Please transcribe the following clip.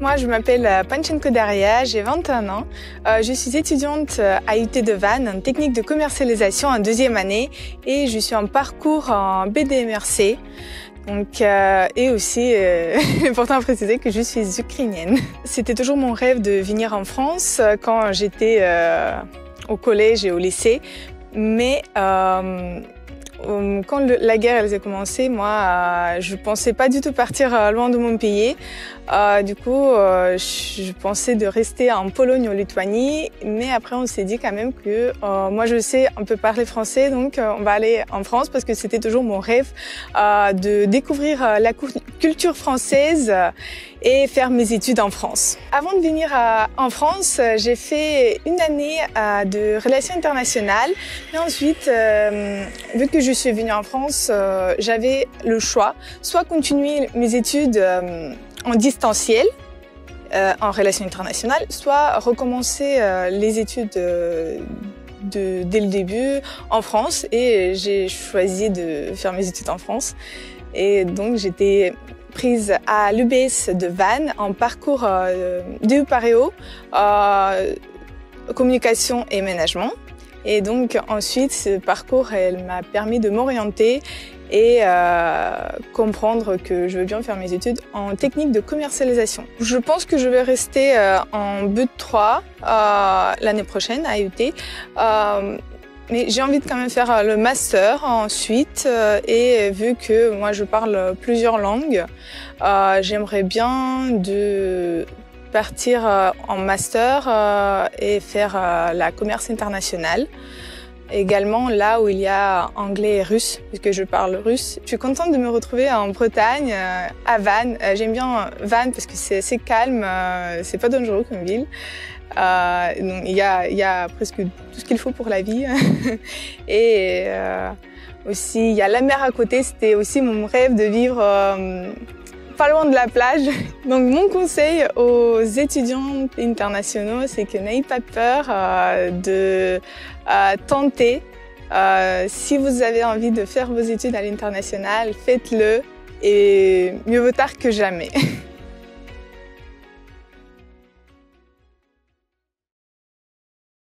Moi, je m'appelle Panchenko Daria, j'ai 21 ans. Je suis étudiante à UT de Vannes en technique de commercialisation en deuxième année et je suis en parcours en BDMRC. Donc, et aussi, important à préciser que je suis ukrainienne. C'était toujours mon rêve de venir en France quand j'étais au collège et au lycée. Mais quand la guerre elle a commencé, moi, je pensais pas du tout partir loin de mon pays. Du coup, je pensais de rester en Pologne ou en Lituanie. Mais après, on s'est dit quand même que moi, je sais un peu parler français, donc on va aller en France parce que c'était toujours mon rêve de découvrir la culture française et faire mes études en France. Avant de venir en France, j'ai fait une année de relations internationales. Mais ensuite, vu que je suis venue en France, j'avais le choix, soit continuer mes études en distanciel, en relations internationales, soit recommencer les études dès le début en France. Et j'ai choisi de faire mes études en France. Et donc, j'étais prise à l'UBS de Vannes en parcours DU Paréo, communication et management. Et donc ensuite, ce parcours, elle m'a permis de m'orienter et comprendre que je veux bien faire mes études en technique de commercialisation. Je pense que je vais rester en BUT 3 l'année prochaine à UT. Mais j'ai envie de quand même faire le master ensuite et vu que moi je parle plusieurs langues, j'aimerais bien de partir en master et faire la commerce internationale. Également là où il y a anglais et russe, puisque je parle russe. Je suis contente de me retrouver en Bretagne, à Vannes. J'aime bien Vannes parce que c'est assez calme, c'est pas dangereux comme ville. Donc il y a presque tout ce qu'il faut pour la vie. Et aussi il y a la mer à côté, c'était aussi mon rêve de vivre pas loin de la plage. Donc mon conseil aux étudiants internationaux, c'est que n'ayez pas peur de tenter. Si vous avez envie de faire vos études à l'international, faites-le et mieux vaut tard que jamais.